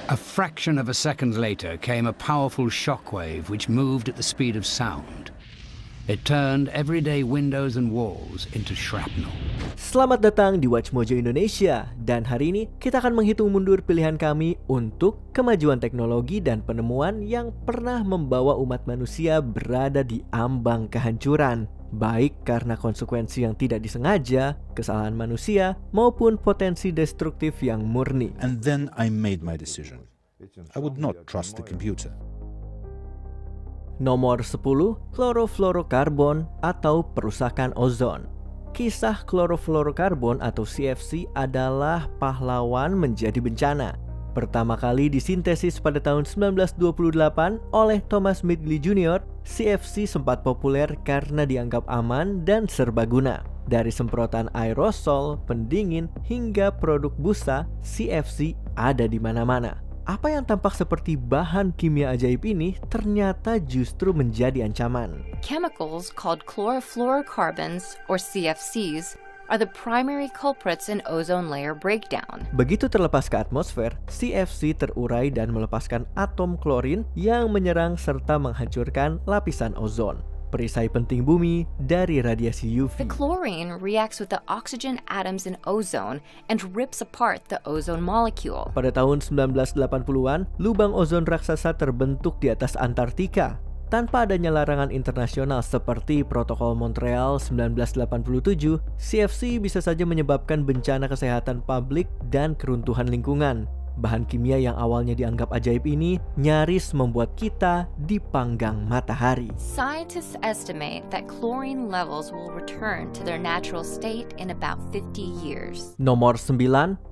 A fraction of a second later came a powerful shockwave which moved at the speed of sound. It turned everyday windows and walls into shrapnel. Selamat datang di Watch Mojo Indonesia, dan hari ini kita akan menghitung mundur pilihan kami untuk kemajuan teknologi dan penemuan yang pernah membawa umat manusia berada di ambang kehancuran, baik karena konsekuensi yang tidak disengaja, kesalahan manusia, maupun potensi destruktif yang murni. And then I made my decision. I would not trust the computer. Nomor 10, klorofluorokarbon atau perusakan ozon. Kisah klorofluorokarbon atau CFC adalah pahlawan menjadi bencana. Pertama kali disintesis pada tahun 1928 oleh Thomas Midgley Jr., CFC sempat populer karena dianggap aman dan serbaguna. Dari semprotan aerosol, pendingin, hingga produk busa, CFC ada di mana-mana. Apa yang tampak seperti bahan kimia ajaib ini ternyata justru menjadi ancaman. Chemicals called chlorofluorocarbons, or CFCs, are the primary culprits in ozone layer breakdown. Begitu terlepas ke atmosfer, CFC terurai dan melepaskan atom klorin yang menyerang serta menghancurkan lapisan ozon, perisai penting bumi dari radiasi UV. The chlorine reacts with the oxygen atoms in ozone and rips apart the ozone molecule. Pada tahun 1980-an, lubang ozon raksasa terbentuk di atas Antartika. Tanpa adanya larangan internasional seperti Protokol Montreal 1987, CFC bisa saja menyebabkan bencana kesehatan publik dan keruntuhan lingkungan. Bahan kimia yang awalnya dianggap ajaib ini nyaris membuat kita dipanggang matahari. Scientists estimate that chlorine levels will return to their natural state in about 50 years. Nomor 9,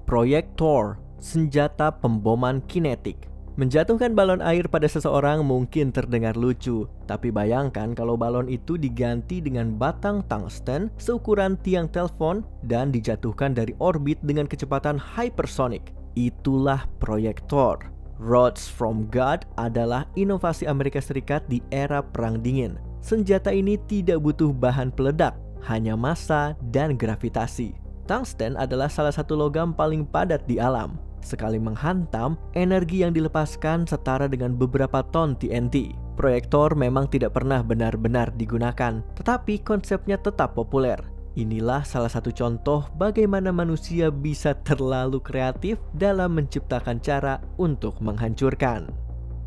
Proyek Thor, senjata pemboman kinetik. Menjatuhkan balon air pada seseorang mungkin terdengar lucu, tapi bayangkan kalau balon itu diganti dengan batang tungsten seukuran tiang telepon dan dijatuhkan dari orbit dengan kecepatan hypersonic. Itulah Proyek Thor. Rods from God adalah inovasi Amerika Serikat di era Perang Dingin. Senjata ini tidak butuh bahan peledak, hanya massa dan gravitasi. Tungsten adalah salah satu logam paling padat di alam. Sekali menghantam, energi yang dilepaskan setara dengan beberapa ton TNT. Proyek Thor memang tidak pernah benar-benar digunakan, tetapi konsepnya tetap populer. Inilah salah satu contoh bagaimana manusia bisa terlalu kreatif dalam menciptakan cara untuk menghancurkan.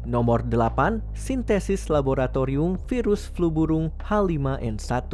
Nomor 8, sintesis laboratorium virus flu burung H5N1.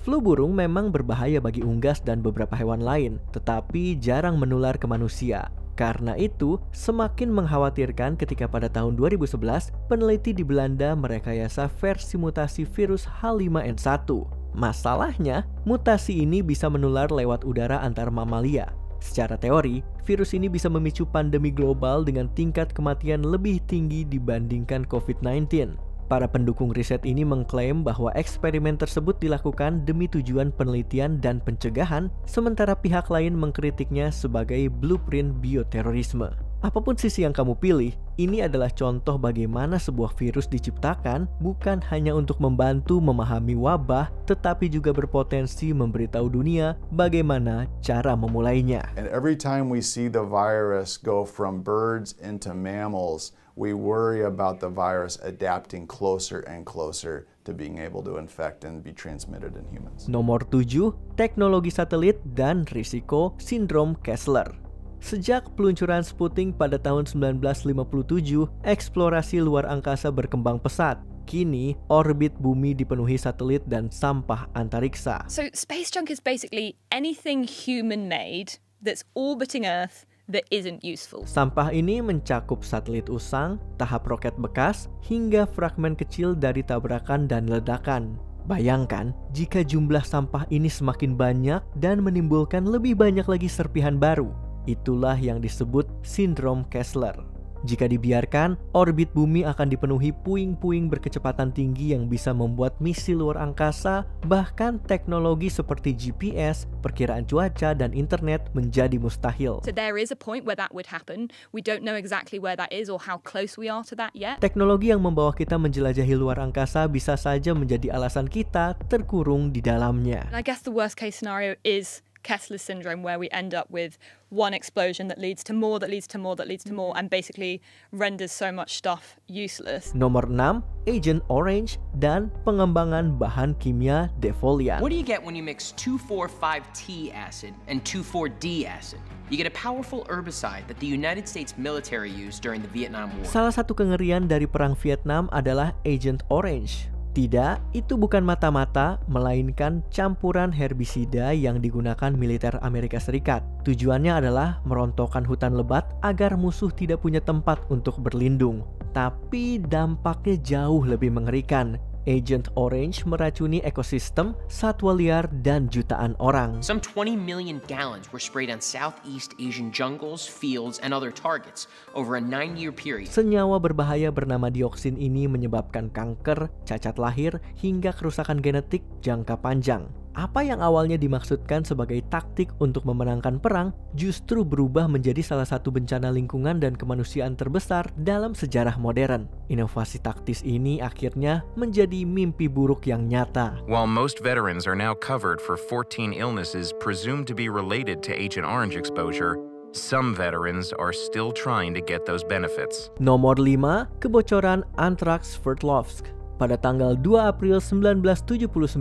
Flu burung memang berbahaya bagi unggas dan beberapa hewan lain, tetapi jarang menular ke manusia. Karena itu, semakin mengkhawatirkan ketika pada tahun 2011, peneliti di Belanda merekayasa versi mutasi virus H5N1. Masalahnya, mutasi ini bisa menular lewat udara antar mamalia. Secara teori, virus ini bisa memicu pandemi global dengan tingkat kematian lebih tinggi dibandingkan COVID-19. Para pendukung riset ini mengklaim bahwa eksperimen tersebut dilakukan demi tujuan penelitian dan pencegahan, sementara pihak lain mengkritiknya sebagai blueprint bioterorisme. Apapun sisi yang kamu pilih, ini adalah contoh bagaimana sebuah virus diciptakan bukan hanya untuk membantu memahami wabah, tetapi juga berpotensi memberitahu dunia bagaimana cara memulainya. And every time we see the virus go from birds into mammals, we worry about the virus adapting closer and closer to being able to infect and be transmitted in humans. Nomor 7, teknologi satelit dan risiko sindrom Kessler. Sejak peluncuran Sputnik pada tahun 1957, eksplorasi luar angkasa berkembang pesat. Kini, orbit bumi dipenuhi satelit dan sampah antariksa. So space junk is basically anything human-made that's orbiting Earth that isn't useful. Sampah ini mencakup satelit usang, tahap roket bekas, hingga fragmen kecil dari tabrakan dan ledakan. Bayangkan jika jumlah sampah ini semakin banyak dan menimbulkan lebih banyak lagi serpihan baru. Itulah yang disebut sindrom Kessler. Jika dibiarkan, orbit bumi akan dipenuhi puing-puing berkecepatan tinggi yang bisa membuat misi luar angkasa, bahkan teknologi seperti GPS, perkiraan cuaca, dan internet menjadi mustahil. So there is a point where that would happen. We don't know exactly where that is or how close we are to that yet. Teknologi yang membawa kita menjelajahi luar angkasa bisa saja menjadi alasan kita terkurung di dalamnya. And I guess the worst case scenario is Kessler syndrome, where we end up with one explosion that leads to more, that leads to more, that leads to more, and basically renders so much stuff useless. Nomor 6, Agent Orange dan pengembangan bahan kimia defoliant. What do you get when you mix 2,4,5-T acid and 2,4-D acid? You get a powerful herbicide that the United States military used during the Vietnam War. Salah satu kengerian dari perang Vietnam adalah Agent Orange. Tidak, itu bukan mata-mata, melainkan campuran herbisida yang digunakan militer Amerika Serikat. Tujuannya adalah merontokkan hutan lebat agar musuh tidak punya tempat untuk berlindung. Tapi dampaknya jauh lebih mengerikan. Agent Orange meracuni ekosistem, satwa liar, dan jutaan orang. Some 20 million gallons were sprayed on Southeast Asian jungles, fields, and other targets over a 9-year period. Senyawa berbahaya bernama dioksin ini menyebabkan kanker, cacat lahir, hingga kerusakan genetik jangka panjang. Apa yang awalnya dimaksudkan sebagai taktik untuk memenangkan perang justru berubah menjadi salah satu bencana lingkungan dan kemanusiaan terbesar dalam sejarah modern. Inovasi taktis ini akhirnya menjadi mimpi buruk yang nyata. While most veterans are now covered for 14 illnesses presumed to be related to Agent Orange exposure, some veterans are still trying to get those benefits. Nomor 5, kebocoran antraks Sverdlovsk. Pada tanggal 2 April 1979,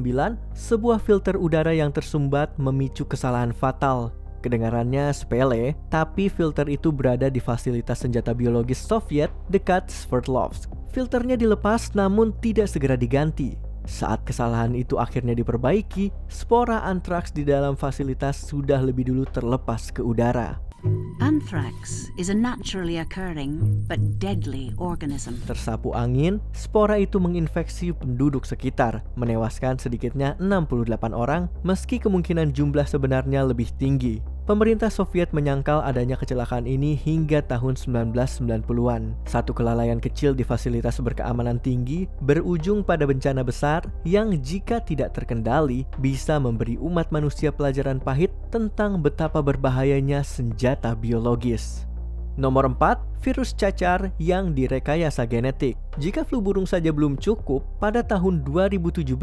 sebuah filter udara yang tersumbat memicu kesalahan fatal. Kedengarannya sepele, tapi filter itu berada di fasilitas senjata biologis Soviet dekat Sverdlovsk. Filternya dilepas namun tidak segera diganti. Saat kesalahan itu akhirnya diperbaiki, spora antraks di dalam fasilitas sudah lebih dulu terlepas ke udara. Anthrax is a naturally occurring but deadly organism. Tersapu angin, spora itu menginfeksi penduduk sekitar, menewaskan sedikitnya 68 orang, meski kemungkinan jumlah sebenarnya lebih tinggi. Pemerintah Soviet menyangkal adanya kecelakaan ini hingga tahun 1990-an. Satu kelalaian kecil di fasilitas berkeamanan tinggi berujung pada bencana besar yang jika tidak terkendali bisa memberi umat manusia pelajaran pahit tentang betapa berbahayanya senjata biologis. Nomor 4, virus cacar yang direkayasa genetik. Jika flu burung saja belum cukup, pada tahun 2017,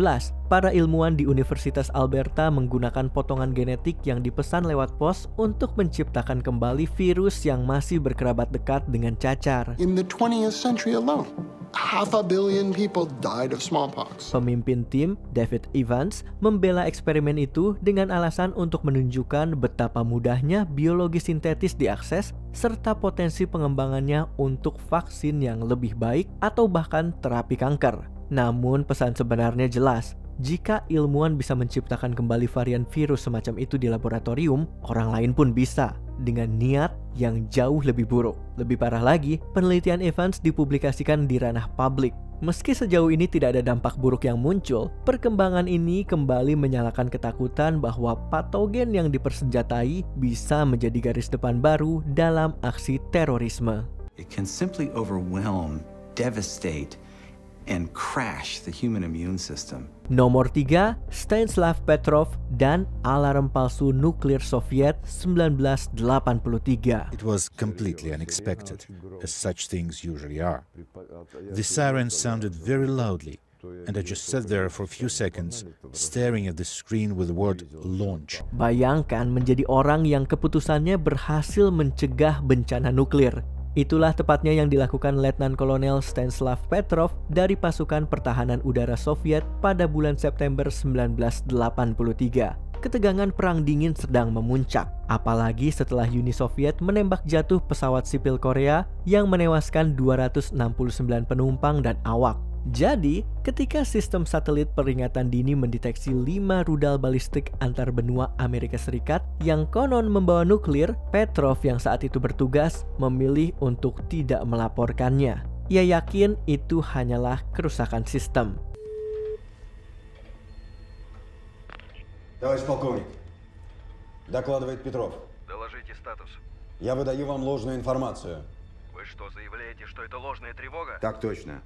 para ilmuwan di Universitas Alberta menggunakan potongan genetik yang dipesan lewat pos untuk menciptakan kembali virus yang masih berkerabat dekat dengan cacar. In the 20th century alone, 500 million people died of smallpox. Pemimpin tim, David Evans, membela eksperimen itu dengan alasan untuk menunjukkan betapa mudahnya biologi sintetis diakses serta potensi pengembangannya untuk vaksin yang lebih baik atau bahkan terapi kanker. Namun pesan sebenarnya jelas, jika ilmuwan bisa menciptakan kembali varian virus semacam itu di laboratorium, orang lain pun bisa, dengan niat yang jauh lebih buruk. Lebih parah lagi, penelitian Evans dipublikasikan di ranah publik. Meski sejauh ini tidak ada dampak buruk yang muncul, perkembangan ini kembali menyalakan ketakutan bahwa patogen yang dipersenjatai bisa menjadi garis depan baru dalam aksi terorisme. It can simply overwhelm, devastate, and crash the human immune system. Nomor 3, Stanislav Petrov dan alarm palsu nuklir Soviet 1983. It was completely unexpected, as such things usually are. The siren sounded very loudly, and I just sat there for a few seconds, staring at the screen with the word launch. Bayangkan menjadi orang yang keputusannya berhasil mencegah bencana nuklir. Itulah tepatnya yang dilakukan Letnan Kolonel Stanislav Petrov dari pasukan pertahanan udara Soviet pada bulan September 1983. Ketegangan perang dingin sedang memuncak, apalagi setelah Uni Soviet menembak jatuh pesawat sipil Korea yang menewaskan 269 penumpang dan awak. Jadi, ketika sistem satelit peringatan dini mendeteksi 5 rudal balistik antar benua Amerika Serikat yang konon membawa nuklir, Petrov yang saat itu bertugas memilih untuk tidak melaporkannya. Ia yakin itu hanyalah kerusakan sistem. Товарищ полковник, докладывает Петров. Доложите статус. Я выдаю вам ложную информацию. Вы что, заявляете, что это ложная тревога? Так точно.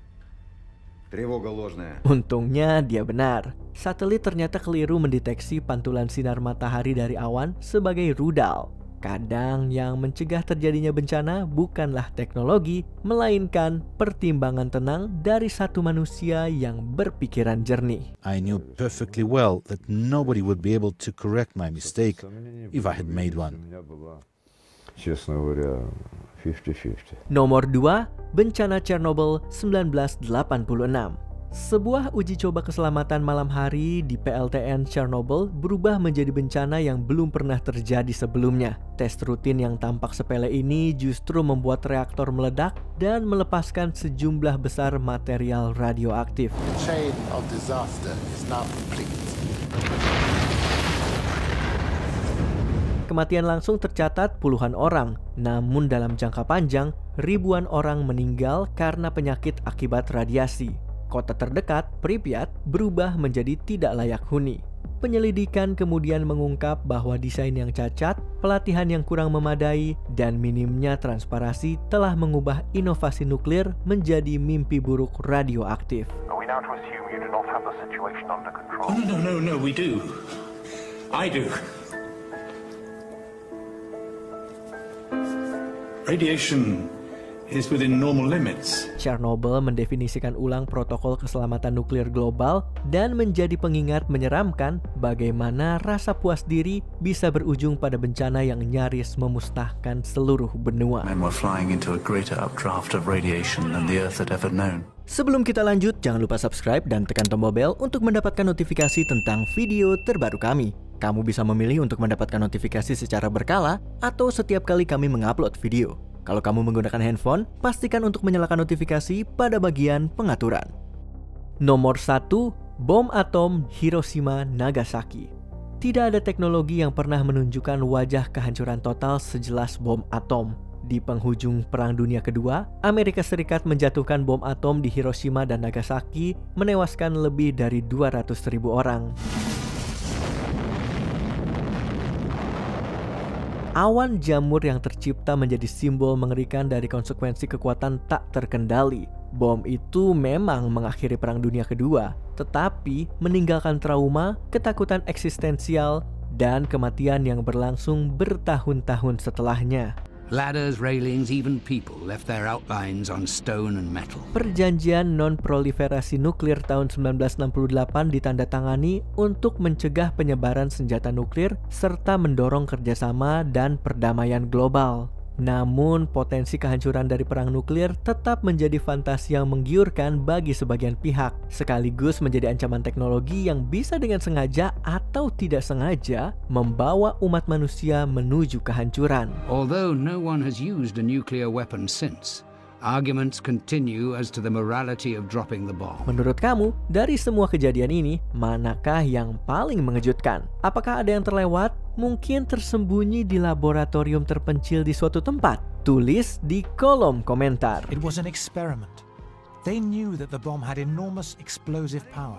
Тревога ложная. Untungnya dia benar. Satelit ternyata keliru mendeteksi pantulan sinar matahari dari awan sebagai rudal. Kadang yang mencegah terjadinya bencana bukanlah teknologi, melainkan pertimbangan tenang dari satu manusia yang berpikiran jernih. I knew perfectly well that nobody would be able to correct my mistake if I had made one. Nomor 2, bencana Chernobyl 1986. Sebuah uji coba keselamatan malam hari di PLTN Chernobyl berubah menjadi bencana yang belum pernah terjadi sebelumnya. Tes rutin yang tampak sepele ini justru membuat reaktor meledak dan melepaskan sejumlah besar material radioaktif. The chain of disaster is now complete. Kematian langsung tercatat puluhan orang, namun dalam jangka panjang, ribuan orang meninggal karena penyakit akibat radiasi. Kota terdekat, Pripyat, berubah menjadi tidak layak huni. Penyelidikan kemudian mengungkap bahwa desain yang cacat, pelatihan yang kurang memadai, dan minimnya transparansi telah mengubah inovasi nuklir menjadi mimpi buruk radioaktif. No, we do. I do. Radiation is within normal limits. Chernobyl mendefinisikan ulang protokol keselamatan nuklir global dan menjadi pengingat menyeramkan bagaimana rasa puas diri bisa berujung pada bencana yang nyaris memusnahkan seluruh benua. And we're flying into a greater updraft of radiation than the Earth had ever known. Sebelum kita lanjut, jangan lupa subscribe dan tekan tombol bel untuk mendapatkan notifikasi tentang video terbaru kami. Kamu bisa memilih untuk mendapatkan notifikasi secara berkala atau setiap kali kami mengupload video. Kalau kamu menggunakan handphone, pastikan untuk menyalakan notifikasi pada bagian pengaturan. Nomor 1, bom atom Hiroshima Nagasaki. Tidak ada teknologi yang pernah menunjukkan wajah kehancuran total sejelas bom atom. Di penghujung Perang Dunia Kedua, Amerika Serikat menjatuhkan bom atom di Hiroshima dan Nagasaki, menewaskan lebih dari 200.000 orang. Awan jamur yang tercipta menjadi simbol mengerikan dari konsekuensi kekuatan tak terkendali. Bom itu memang mengakhiri Perang Dunia Kedua, tetapi meninggalkan trauma, ketakutan eksistensial, dan kematian yang berlangsung bertahun-tahun setelahnya. Ladders, railings, even people left their outlines on stone and metal. Perjanjian non-proliferasi nuklir tahun 1968 ditandatangani untuk mencegah penyebaran senjata nuklir serta mendorong kerjasama dan perdamaian global. Namun, potensi kehancuran dari perang nuklir tetap menjadi fantasi yang menggiurkan bagi sebagian pihak, sekaligus menjadi ancaman teknologi yang bisa dengan sengaja atau tidak sengaja membawa umat manusia menuju kehancuran. Although no one has used a nuclear weapon since, arguments continue as to the morality of dropping the bomb. Menurut kamu, dari semua kejadian ini, manakah yang paling mengejutkan? Apakah ada yang terlewat? Mungkin tersembunyi di laboratorium terpencil di suatu tempat? Tulis di kolom komentar. It was an experiment. They knew that the bomb had enormous explosive power.